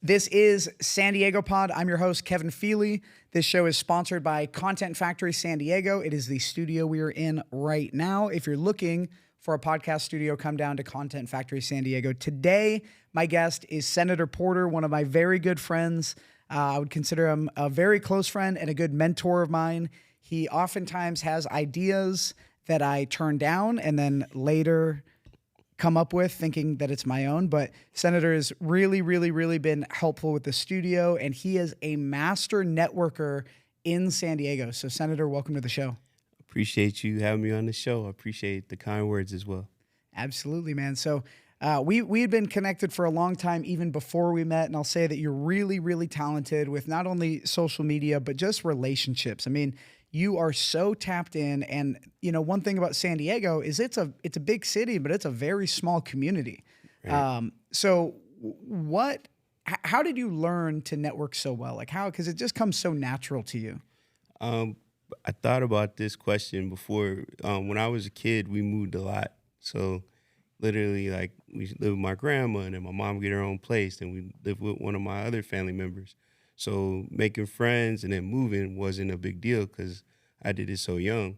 This is San Diego Pod. I'm your host, Kevin Feely. This show is sponsored by Content Factory San Diego. It is the studio we are in right now. If you're looking for a podcast studio, come down to Content Factory San Diego. Today, my guest is Senator Porter, one of my very good friends. I would consider him a very close friend and a good mentor of mine. He oftentimes has ideas that I turn down and then later come up with thinking that it's my own, but Senator has really been helpful with the studio, and he is a master networker in San Diego. So Senator, welcome to the show. Appreciate you having me on the show. I appreciate the kind words as well. Absolutely, man. So we had been connected for a long time, even before we met, and I'll say that you're really talented with not only social media, but just relationships. I mean, you are so tapped in, and you know, one thing about San Diego is it's a big city, but it's a very small community. Right. How did you learn to network so well? Like how? Because it just comes so natural to you. I thought about this question before. When I was a kid, we moved a lot. So literally, like, we lived with my grandma, and then my mom would get her own place, and we lived with one of my other family members. So making friends and then moving wasn't a big deal because I did it so young.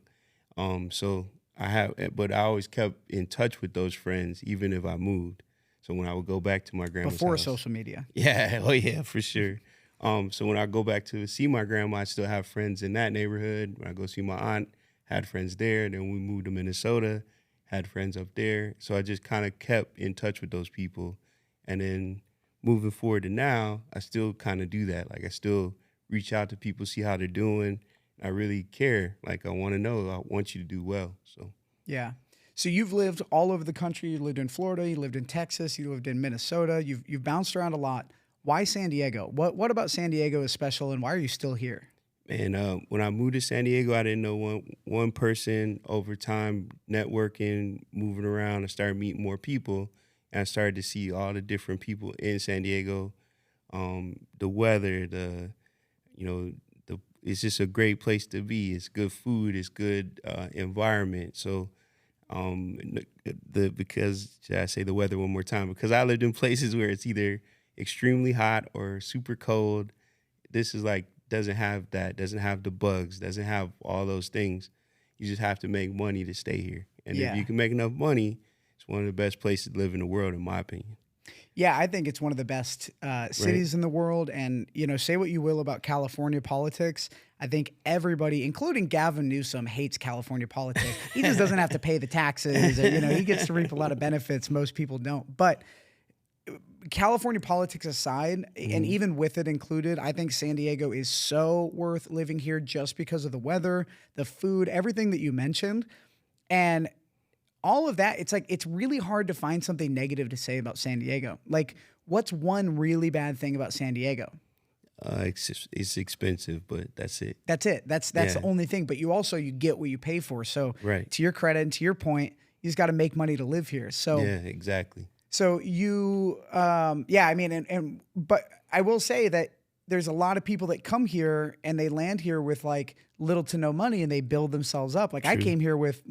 But I always kept in touch with those friends, even if I moved. So when I would go back to my grandma's before house, social media. Yeah, oh yeah, for sure. So when I go back to see my grandma, I still have friends in that neighborhood. When I go see my aunt, had friends there. Then we moved to Minnesota, had friends up there. So I just kind of kept in touch with those people. And then moving forward to now, I still kind of do that. Like, I still reach out to people, see how they're doing. I really care. Like, I want to know. I want you to do well. So yeah. So you've lived all over the country. You lived in Florida. You lived in Texas. You lived in Minnesota. You've bounced around a lot. Why San Diego? What about San Diego is special, and why are you still here? And when I moved to San Diego, I didn't know one person. Over time, networking, moving around, I started meeting more people. And I started to see all the different people in San Diego, the weather, it's just a great place to be. It's good food, it's good environment. So should I say the weather one more time? Because I lived in places where it's either extremely hot or super cold. This is like, doesn't have that, doesn't have the bugs, doesn't have all those things. You just have to make money to stay here. And if you can make enough money, it's one of the best places to live in the world, in my opinion. Yeah, I think it's one of the best cities in the world. And, you know, say what you will about California politics. I think everybody, including Gavin Newsom, hates California politics. He just doesn't have to pay the taxes. Or, you know, he gets to reap a lot of benefits. Most people don't. But California politics aside, and even with it included, I think San Diego is so worth living here just because of the weather, the food, everything that you mentioned. And all of that, it's like, it's really hard to find something negative to say about San Diego. Like, what's one really bad thing about San Diego? It's expensive, but that's it. That's it. That's the only thing. But you get what you pay for. So to your credit and to your point, you just got to make money to live here. So yeah, exactly. So you, but I will say that there's a lot of people that come here and they land here with like little to no money and they build themselves up. Like, I came here with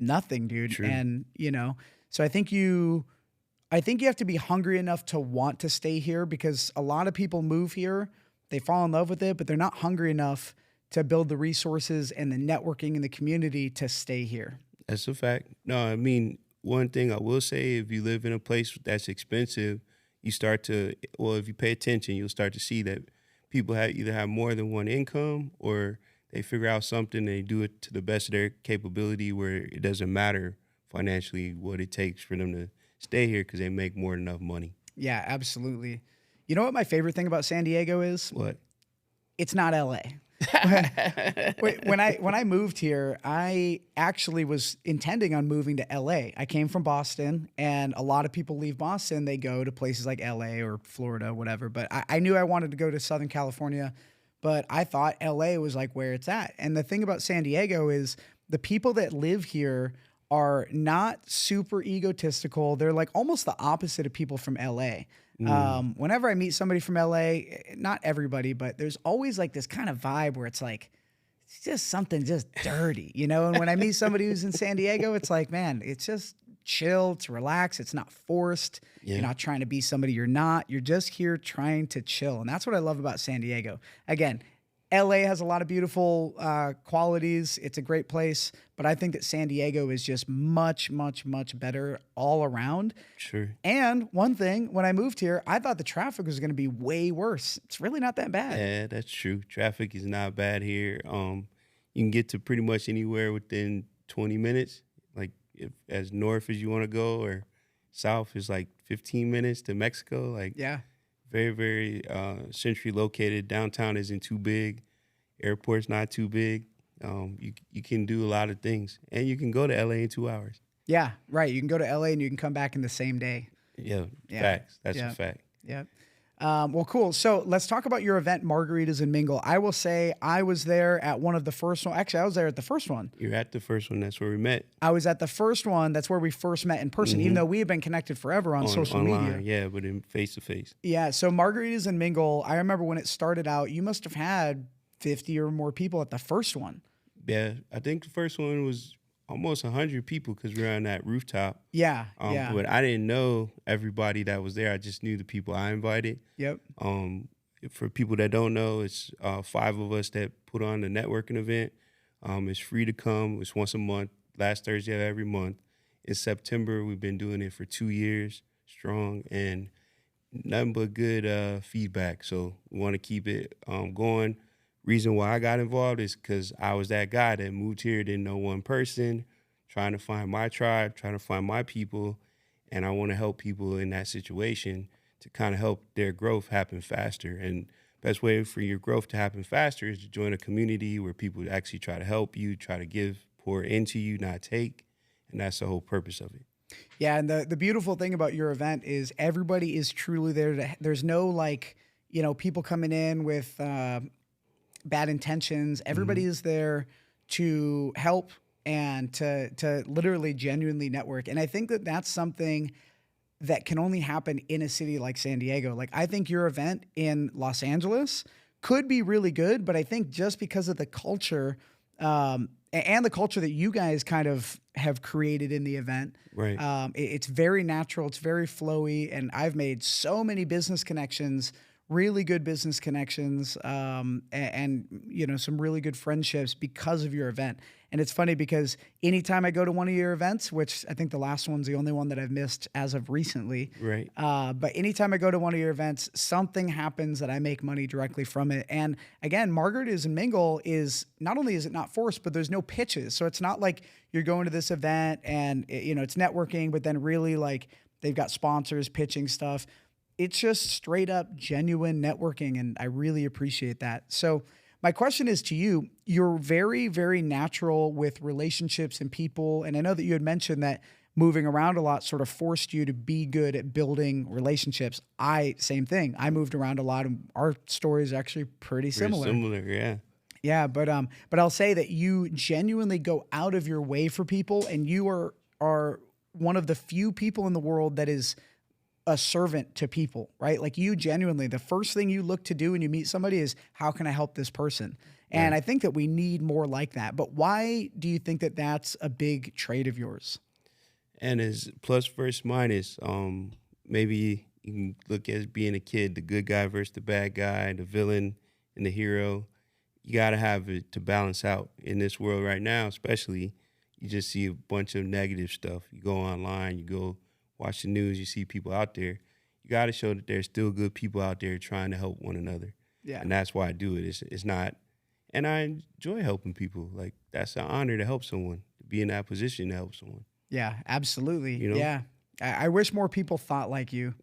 nothing, dude. True. And, you know, so I think you have to be hungry enough to want to stay here, because a lot of people move here, they fall in love with it, but they're not hungry enough to build the resources and the networking in the community to stay here. That's a fact. No, I mean, one thing I will say, if you live in a place that's expensive, you start to, if you pay attention, you'll start to see that people either have more than one income, or they figure out something and they do it to the best of their capability, where it doesn't matter financially what it takes for them to stay here because they make more than enough money. Yeah, absolutely. You know what my favorite thing about San Diego is? What? It's not LA. When I moved here, I actually was intending on moving to LA. I came from Boston, and a lot of people leave Boston. They go to places like LA or Florida, whatever. But I knew I wanted to go to Southern California, but I thought LA was like where it's at. And the thing about San Diego is the people that live here are not super egotistical. They're like almost the opposite of people from LA. Whenever I meet somebody from LA, not everybody, but there's always like this kind of vibe where it's like, it's just something just dirty, you know? And when I meet somebody who's in San Diego, it's like, man, it's just chill, to relax. It's not forced. Yeah. You're not trying to be somebody you're not. You're just here trying to chill. And that's what I love about San Diego. Again, LA has a lot of beautiful qualities. It's a great place, but I think that San Diego is just much, much, much better all around. Sure. And one thing, when I moved here, I thought the traffic was going to be way worse. It's really not that bad. Yeah, that's true. Traffic is not bad here. You can get to pretty much anywhere within 20 minutes. Like if as north as you want to go, or south is like 15 minutes to Mexico. Like Yeah. very, very centrally located. Downtown isn't too big. Airport's not too big. You can do a lot of things, and you can go to LA in 2 hours. Yeah, right. You can go to LA and you can come back in the same day. Yeah, Yeah. facts. That's Yeah. a fact. Yeah. Well, cool. So let's talk about your event, Margaritas and Mingle. I will say I was there at one of the first one. Actually, I was there at the first one. You're at the first one. That's where we met. I was at the first one. That's where we first met in person, even though we had been connected forever on social online, media. yeah, but in face to face. Yeah. So Margaritas and Mingle, I remember when it started out, you must have had 50 or more people at the first one. Yeah, I think the first one was almost 100 people because we were on that rooftop. Yeah. But I didn't know everybody that was there. I just knew the people I invited. Yep. For people that don't know, it's 5 of us that put on the networking event. It's free to come. It's once a month, last Thursday of every month. In September, we've been doing it for 2 years strong, and nothing but good feedback. So we want to keep it going. Reason why I got involved is because I was that guy that moved here, didn't know one person, trying to find my tribe, trying to find my people, and I want to help people in that situation to kind of help their growth happen faster. And best way for your growth to happen faster is to join a community where people actually try to help you, try to give, pour into you, not take, and that's the whole purpose of it. Yeah, and the beautiful thing about your event is everybody is truly there. There's no people coming in with bad intentions. Everybody is there to help and to literally genuinely network. And I think that that's something that can only happen in a city like San Diego. Like, I think your event in Los Angeles could be really good, but I think just because of the culture and the culture that you guys kind of have created in the event, Right. It's very natural, it's very flowy, and I've made so many business connections, really good business connections, and some really good friendships because of your event. And it's funny because anytime I go to one of your events, which I think the last one's the only one that I've missed as of recently, Right. but anytime I go to one of your events, something happens that I make money directly from it. And again, Margaritas and Mingle is not only is it not forced, but there's no pitches. So it's not like you're going to this event and it's networking, but then really like they've got sponsors pitching stuff. It's just straight up genuine networking, and I really appreciate that. So my question is to you, you're very, very natural with relationships and people, and I know that you had mentioned that moving around a lot sort of forced you to be good at building relationships. Same thing. I moved around a lot, and our story is actually pretty similar. Similar, yeah. Yeah, but I'll say that you genuinely go out of your way for people, and you are one of the few people in the world that is a servant to people, right? Like, you genuinely, the first thing you look to do when you meet somebody is, how can I help this person? And I think that we need more like that. But why do you think that that's a big trait of yours? And as plus versus minus, maybe you can look at being a kid, the good guy versus the bad guy, the villain and the hero. You got to have it to balance out in this world right now, especially. You just see a bunch of negative stuff. You go online, you go watch the news, you see people out there. You got to show that there's still good people out there trying to help one another. Yeah. And that's why I do it. It's not, and I enjoy helping people. Like, that's an honor to help someone, to be in that position to help someone. Yeah, absolutely. You know? Yeah. I wish more people thought like you.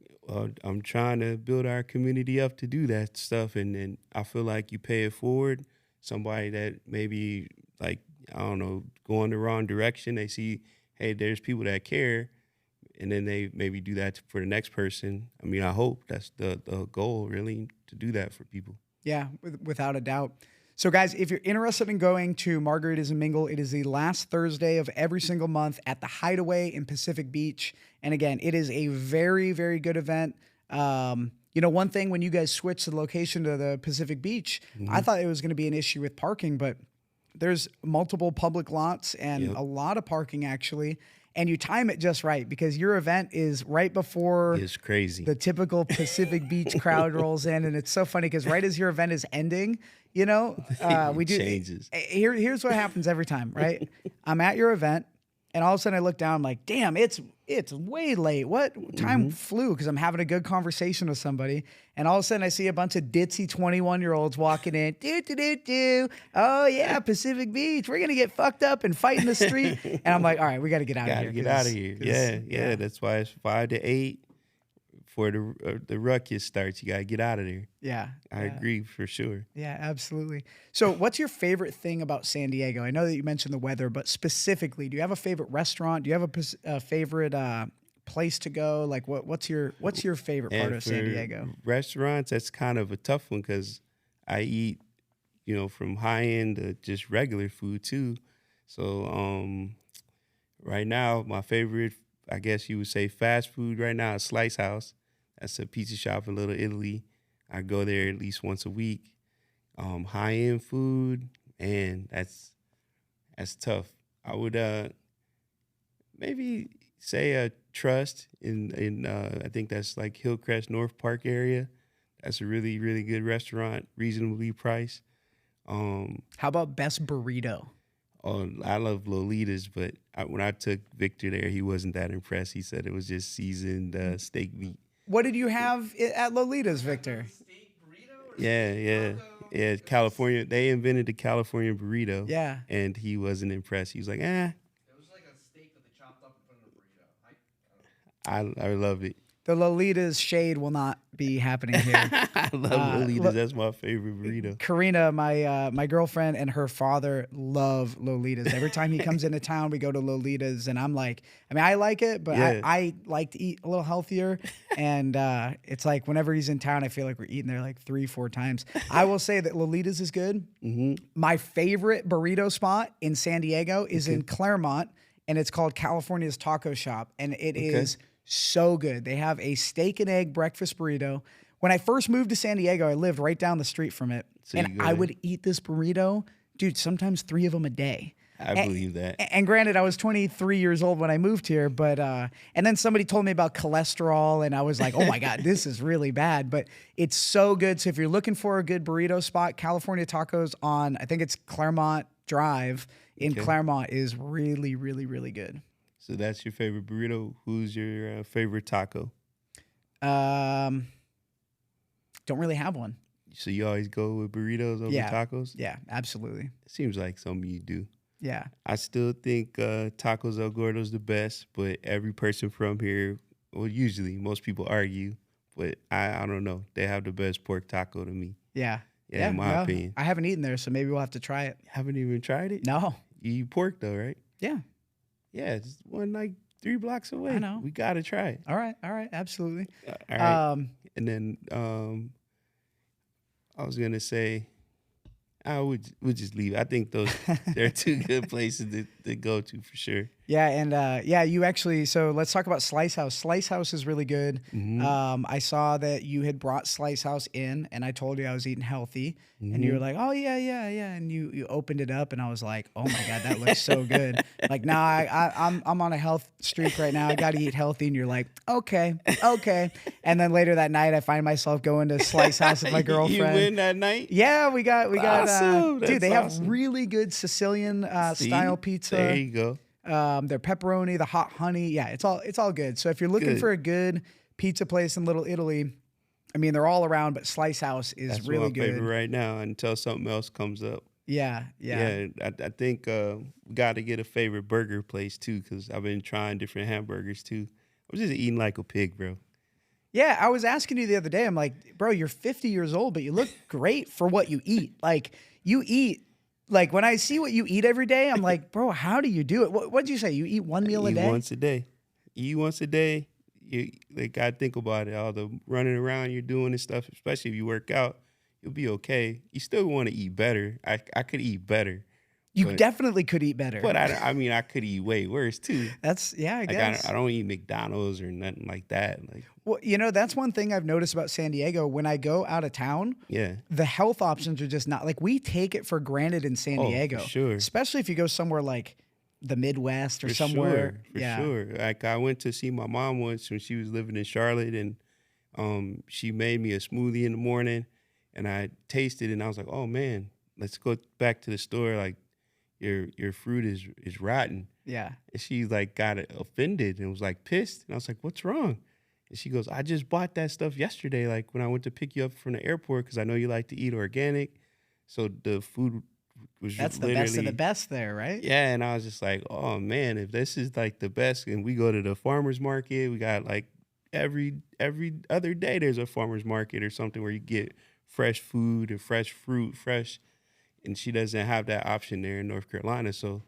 I'm trying to build our community up to do that stuff. And I feel like you pay it forward. Somebody that maybe, like, I don't know, going the wrong direction, they see, hey, there's people that care. And then they maybe do that for the next person. I mean, I hope that's the goal, really, to do that for people. Yeah, without a doubt. So, guys, if you're interested in going to Margaritas and Mingle, it is the last Thursday of every single month at the Hideaway in Pacific Beach. And again, it is a very, very good event. One thing, when you guys switched the location to the Pacific Beach, I thought it was going to be an issue with parking, but there's multiple public lots and a lot of parking, actually. and you time it just right because your event is right before It's crazy. the typical Pacific Beach crowd rolls in, and it's so funny because right as your event is ending, we do changes. Here's what happens every time, right? I'm at your event, and all of a sudden I look down, I'm like, damn, it's way late. What time flew? Because I'm having a good conversation with somebody, and all of a sudden I see a bunch of ditzy 21-year-olds walking in. Oh yeah, Pacific Beach. We're gonna get fucked up and fight in the street. And I'm like, all right, we got to get out of here. Get out of here. Yeah. That's why it's 5 to 8 before the ruckus starts. You got to get out of there. Yeah, I agree for sure. Yeah, absolutely. So what's your favorite thing about San Diego? I know that you mentioned the weather, but specifically, do you have a favorite restaurant? Do you have a favorite place to go? Like what's your favorite part of San Diego? Restaurants, that's kind of a tough one because I eat, from high end to just regular food too. So right now, my favorite, I guess you would say fast food right now is Slice House. That's a pizza shop in Little Italy. I go there at least once a week. High-end food, and that's tough. I would maybe say a Trust in I think that's like Hillcrest North Park area. That's a really, really good restaurant, reasonably priced. How about best burrito? Oh, I love Lolita's, but when I took Victor there, he wasn't that impressed. He said it was just seasoned steak meat. What did you have at Lolita's, Victor? Steak burrito? Yeah. California. They invented the California burrito. Yeah. And he wasn't impressed. He was like, It was like a steak that they chopped up and put in a burrito. I love it. The Lolita's shade will not be happening here. I love Lolita's. That's my favorite burrito. Karina, my girlfriend, and her father love Lolita's. Every time he comes into town, we go to Lolita's, and I'm like, I like it, but Yeah. I like to eat a little healthier. And it's like whenever he's in town, I feel like we're eating there like 3-4 times. I will say that Lolita's is good. Mm-hmm. My favorite burrito spot in San Diego is in Claremont, and it's called California's Taco Shop, and it is so good. They have a steak and egg breakfast burrito. When I first moved to San Diego, I lived right down the street from it. So and I would eat this burrito, dude, sometimes 3 of them a day. I believe that. And granted, I was 23 years old when I moved here, but and then somebody told me about cholesterol, and I was like, oh my God, this is really bad. But it's so good. So if you're looking for a good burrito spot, California Tacos on, I think it's Claremont Drive in Claremont is really, really, really good. So that's your favorite burrito. Who's your favorite taco? Don't really have one. So you always go with burritos over tacos? Yeah, absolutely. It seems like something you do. Yeah. I still think Tacos El Gordo's the best, but every person from here, well, usually most people argue, but I don't know. They have the best pork taco to me. Yeah. Yeah, in my opinion. I haven't eaten there, so maybe we'll have to try it. Haven't even tried it? No. You eat pork though, right? Yeah. Yeah, it's one like 3 blocks away. I know. We gotta try it. All right. Absolutely. All right. And then I was gonna say, we'll just leave. I think they're 2 good places to go to for sure. Yeah, and you actually. So let's talk about Slice House. Slice House is really good. Mm-hmm. I saw that you had brought Slice House in, and I told you I was eating healthy, and you were like, "Oh yeah," and you opened it up, and I was like, "Oh my God, that looks so good!" Like, nah, I'm on a health streak right now. I got to eat healthy, and you're like, "Okay," and then later that night, I find myself going to Slice House with my girlfriend. You win that night? Yeah, we got. Awesome. Dude, they That's have really good Sicilian style pizza. There you go. Their pepperoni, the hot honey. Yeah, it's all good. So if you're looking for a good pizza place in Little Italy, I mean, they're all around, but Slice House is That's really my good. favorite right now until something else comes up. Yeah. I think we got to get a favorite burger place too, because I've been trying different hamburgers too. I was just eating like a pig, bro. Yeah, I was asking you the other day. I'm like, bro, you're 50 years old, but you look great for what you eat. Like, you eat. Like, when I see what you eat every day, I'm like, bro, how do you do it? What'd you say? You eat one meal a day? Once a day. Eat once a day. You got to think about it. All the running around you're doing and stuff, especially if you work out, you'll be okay. You still want to eat better. I could eat better. You definitely could eat better. But I could eat way worse too. I guess. I don't eat McDonald's or nothing like that. Like, well, that's one thing I've noticed about San Diego. When I go out of town, the health options are just not, like, we take it for granted in San Diego. For sure. Especially if you go somewhere like the Midwest or For somewhere. sure, for sure. Like I went to see my mom once when she was living in Charlotte, and she made me a smoothie in the morning, and I tasted it, and I was like, oh man, let's go back to the store. Like your fruit is rotten. Yeah. And she like got offended and was like pissed, and I was like, what's wrong? And she goes, I just bought that stuff yesterday, like when I went to pick you up from the airport, because I know you like to eat organic. So the food was That's the literally best of the best there, right? yeah, and I was just like, oh man, if this is like the best, and we go to the farmer's market, we got like every other day there's a farmer's market or something where you get fresh food and fresh fruit, fresh, and she doesn't have that option there in North Carolina. So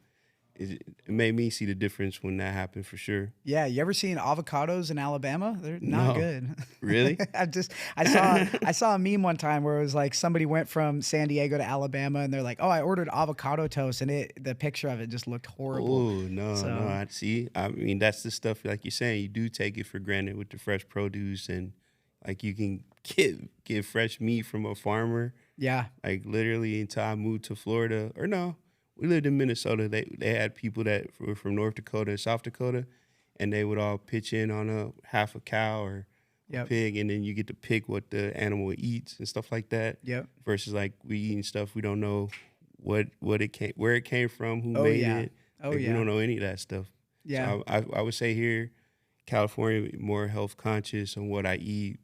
it made me see the difference when that happened for sure. Yeah, you ever seen avocados in Alabama? They're not No. good. Really? I saw a meme one time where it was like somebody went from San Diego to Alabama and they're like, "Oh, I ordered avocado toast," and the picture of it just looked horrible. Oh, no, So- no. I see. I mean, that's the stuff like you're saying. You do take it for granted with the fresh produce, and like you can get fresh meat from a farmer. Yeah, Like literally until I moved to Florida, or no, we lived in Minnesota. They had people that were from North Dakota and South Dakota, and they would all pitch in on a half a cow or a Yep. pig, and then you get to pick what the animal eats and stuff like that. yep. Versus like we eating stuff we don't know what it came, where it came from, who Oh, made yeah. it. Oh, Like, yeah. we don't know any of that stuff. Yeah. So I would say here, California, more health conscious on what I eat,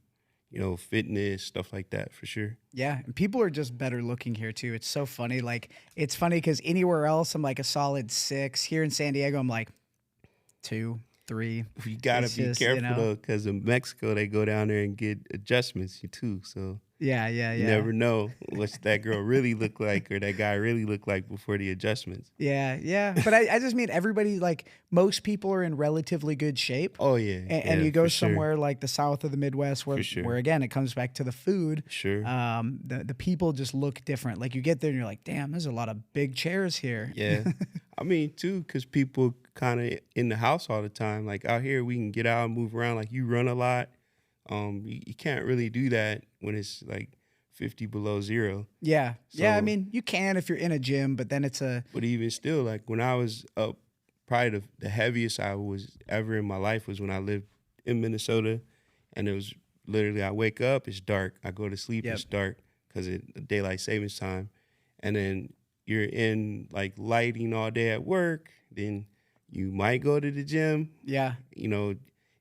fitness, stuff like that for sure. Yeah, and people are just better looking here too. It's so funny. Like it's funny because anywhere else I'm like a solid 6. Here in San Diego I'm like 2, 3. You gotta It's be just, careful though, because in Mexico they go down there and get adjustments too. So Yeah. you never know what that girl really look like or that guy really look like before the adjustments. Yeah. But I just mean everybody, like most people are in relatively good shape. Oh yeah, And you go for sure. somewhere like the South or the Midwest where, For sure. where again, it comes back to the food. Sure. The people just look different. Like you get there and you're like, damn, there's a lot of big chairs here. Yeah. I mean, too, because people kind of in the house all the time. Like out here, we can get out and move around. Like you run a lot. You can't really do that when it's like 50 below zero. Yeah. I So- mean, you can if you're in a gym, but then it's But even still, like when I was up, probably the heaviest I was ever in my life was when I lived in Minnesota. And it was literally, I wake up, it's dark. I go to sleep, Yep. it's dark because of daylight savings time. And then you're in like lighting all day at work. Then you might go to the gym. yeah.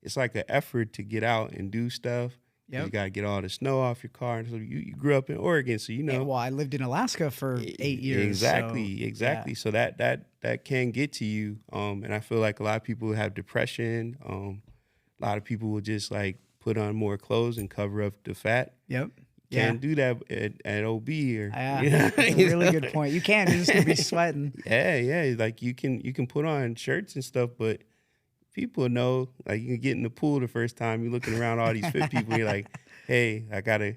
It's like an effort to get out and do stuff. Yep. You got to get all the snow off your car. And so you grew up in Oregon, so you know. Well, I lived in Alaska for 8 years. Exactly. yeah. So that can get to you. And I feel like a lot of people have depression. A lot of people will just like put on more clothes and cover up the fat. Yep. Can't do that at OB or Yeah. That's a really good point. You can. You're just gonna be sweating. Yeah. Like you can put on shirts and stuff, but people know. Like you can get in the pool the first time you're looking around all these fit people. You're like, hey, I gotta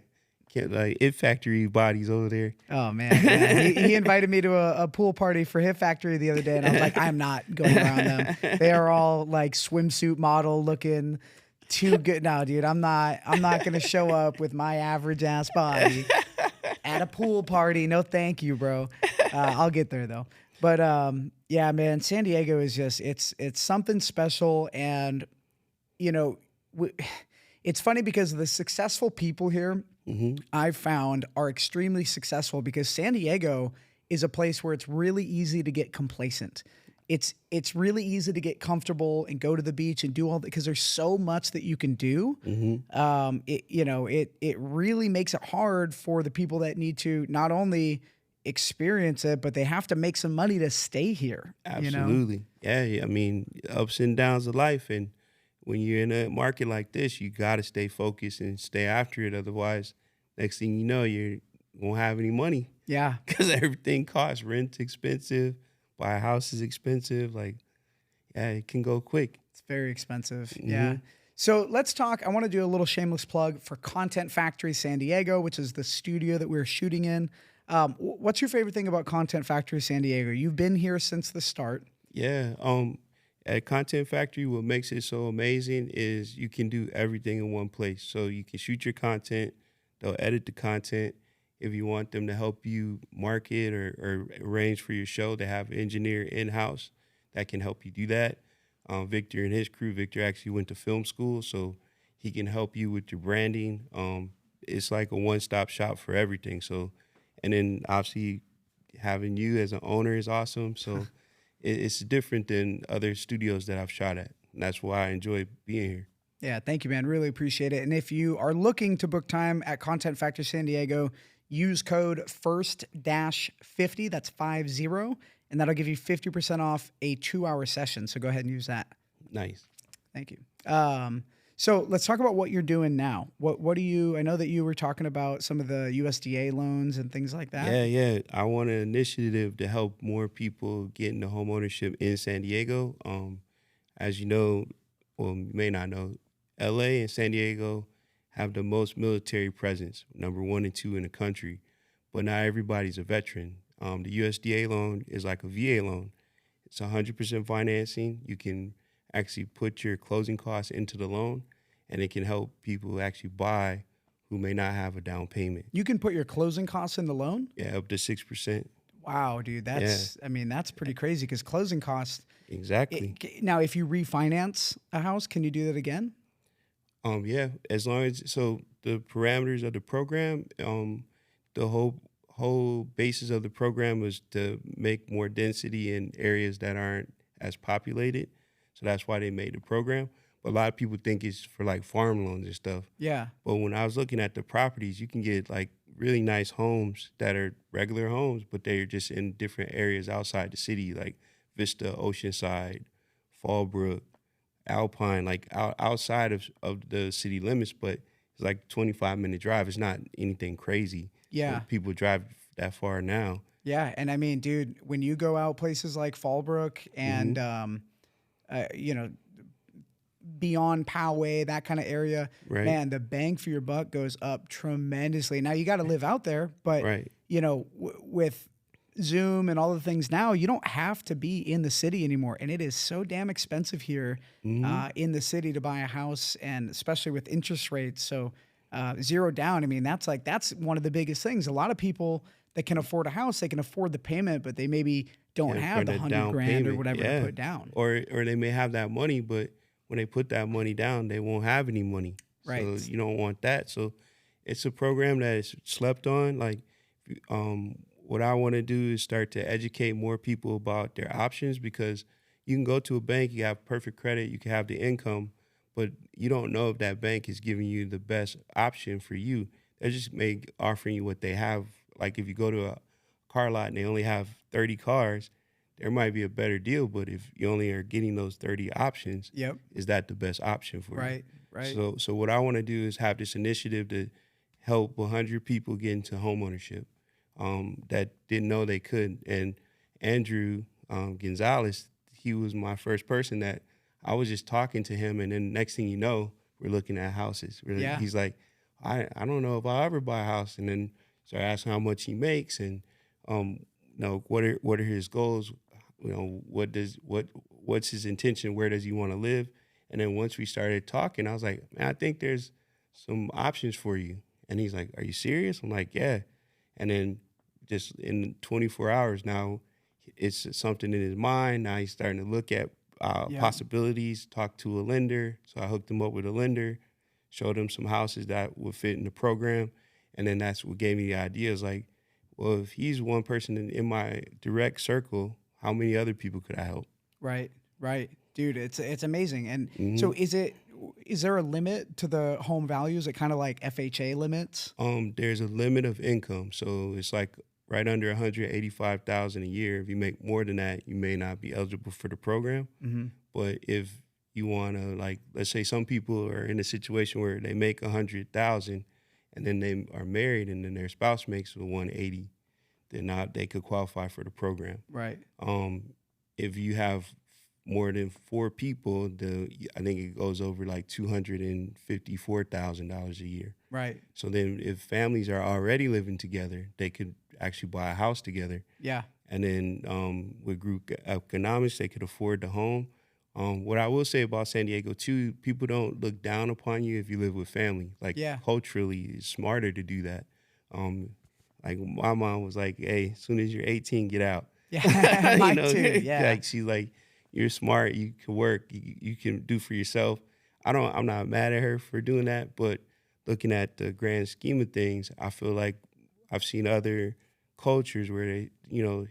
get like It Factory bodies over there. Oh man, yeah. He invited me to a pool party for Hip Factory the other day, and I was like, I'm not going around them. They are all like swimsuit model looking, too good. No, dude, I'm not gonna show up with my average ass body at a pool party. No, thank you, bro. I'll get there though. But yeah, man, San Diego is just it's something special, and it's funny because the successful people here I've found are extremely successful because San Diego is a place where it's really easy to get complacent. It's really easy to get comfortable and go to the beach and do all that because there's so much that you can do. It really makes it hard for the people that need to not only experience it, but they have to make some money to stay here. Absolutely. Yeah. I mean, ups and downs of life. And when you're in a market like this, you got to stay focused and stay after it. Otherwise, next thing you know, you won't have any money. Yeah. Because everything costs. Rent's expensive. Buy a house is expensive. Like, yeah, it can go quick. It's very expensive. Yeah. So let's talk. I want to do a little shameless plug for Content Factory San Diego, which is the studio that we're shooting in. What's your favorite thing about Content Factory San Diego? You've been here since the start. Yeah. At Content Factory, what makes it so amazing is you can do everything in one place. So you can shoot your content. They'll edit the content. If you want them to help you market or arrange for your show, they have an engineer in-house that can help you do that. Victor and his crew, Victor actually went to film school, so he can help you with your branding. It's like a one-stop shop for everything. So, and then obviously having you as an owner is awesome. So it's different than other studios that I've shot at. And that's why I enjoy being here. Yeah, thank you, man. Really appreciate it. And if you are looking to book time at Content Factory San Diego, use code FIRST-50, that's 50, and that'll give you 50% off a 2-hour session. So go ahead and use that. Nice. Thank you. So let's talk about what you're doing now. What do you, I know that you were talking about some of the USDA loans and things like that. Yeah. I want an initiative to help more people get into homeownership in San Diego. As you know, well, you may not know, LA and San Diego have the most military presence, number 1 and 2 in the country, but not everybody's a veteran. The USDA loan is like a VA loan. It's 100% financing. You can actually put your closing costs into the loan, and it can help people actually buy who may not have a down payment. You can put your closing costs in the loan? Yeah, up to 6%. Wow, dude, that's, I mean, that's pretty crazy because closing costs. Exactly. Now, if you refinance a house, can you do that again? Yeah, as long as, so the parameters of the program, the whole basis of the program was to make more density in areas that aren't as populated. So that's why they made the program. But a lot of people think it's for like farm loans and stuff. Yeah. But when I was looking at the properties, you can get like really nice homes that are regular homes, but they're just in different areas outside the city, like Vista, Oceanside, Fallbrook, Alpine, like outside of the city limits, but it's like 25-minute drive. It's not anything crazy. Yeah. So people drive that far now. Yeah. And I mean, dude, when you go out places like Fallbrook and, beyond Poway, that kind of area, Right. man, the bang for your buck goes up tremendously. Now you got to live out there, but Right. with Zoom and all the things now, you don't have to be in the city anymore. And it is so damn expensive here in the city to buy a house, and especially with interest rates. So zero down. I mean, that's one of the biggest things. A lot of people that can afford a house, they can afford the payment, but they maybe don't have the $100,000 or whatever to put down. Or they may have that money, but when they put that money down, they won't have any money. Right. So you don't want that. So it's a program that is slept on. Like, what I want to do is start to educate more people about their options, because you can go to a bank, you have perfect credit, you can have the income, but you don't know if that bank is giving you the best option for you. They're just offering you what they have. Like if you go to a car lot and they only have 30 cars, there might be a better deal, but if you only are getting those 30 options, Yep. is that the best option for you? Right. So what I want to do is have this initiative to help 100 people get into homeownership that didn't know they could. And Andrew Gonzalez, he was my first person that I was just talking to him, and then next thing you know, we're looking at houses. Yeah. He's like, I don't know if I'll ever buy a house. And then so I asked him how much he makes, and what are his goals? What's his intention? Where does he want to live? And then once we started talking, I was like, man, I think there's some options for you. And he's like, are you serious? I'm like, yeah. And then just in 24 hours now, it's something in his mind. Now he's starting to look at possibilities, talk to a lender. So I hooked him up with a lender, showed him some houses that would fit in the program. And then that's what gave me the idea. Is like, well, if he's one person in my direct circle, how many other people could I help? Right. Dude, it's amazing. And so is there a limit to the home values? It kind of like FHA limits? There's a limit of income. So it's like right under $185,000 a year. If you make more than that, you may not be eligible for the program. Mm-hmm. But if you want to, like, let's say some people are in a situation where they make $100,000 and then they are married and then their spouse makes $180,000, then now they could qualify for the program. Right. If you have more than 4 people, I think it goes over like $254,000 a year. Right. So then if families are already living together, they could actually buy a house together. Yeah. And then with group economics, they could afford the home. What I will say about San Diego too, people don't look down upon you if you live with family. Like culturally, it's smarter to do that. Like my mom was like, hey, as soon as you're 18, get out. Yeah, mine too. Yeah. Like she's like, you're smart, you can work, you can do for yourself. I'm not mad at her for doing that, but looking at the grand scheme of things, I feel like I've seen other cultures where they,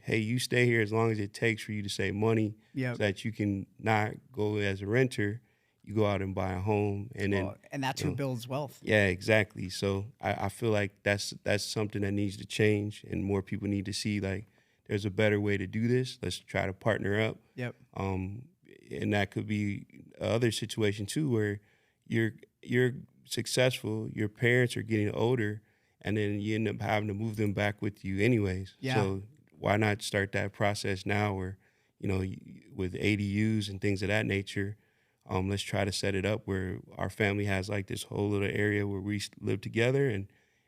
hey, you stay here as long as it takes for you to save money, Yep. so that you can not go as a renter. You go out and buy a home, and then and that's who builds wealth. Yeah, exactly. So I feel like that's something that needs to change, and more people need to see like there's a better way to do this. Let's try to partner up. Yep. And that could be other situation too, where you're successful, your parents are getting older, and then you end up having to move them back with you anyways. Yeah. So why not start that process now, where with ADUs and things of that nature. Let's try to set it up where our family has like this whole little area where we live together, and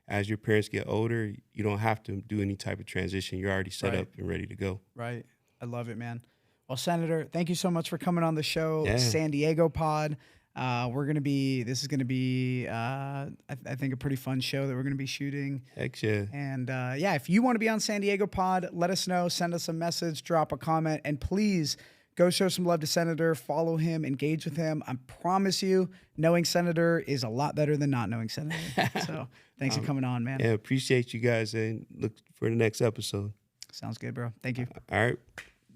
as your parents get older, you don't have to do any type of transition. You're already set up and ready to go. Right. I love it, man. Well, Senator, thank you so much for coming on the show, Yeah. San Diego Pod. This is going to be, I think, a pretty fun show that we're going to be shooting. Heck yeah. And if you want to be on San Diego Pod, let us know, send us a message, drop a comment, and please go show some love to Senator, follow him, engage with him. I promise you, knowing Senator is a lot better than not knowing Senator. So thanks for coming on, man. Yeah, appreciate you guys, and look for the next episode. Sounds good, bro. Thank you. All right.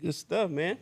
Good stuff, man.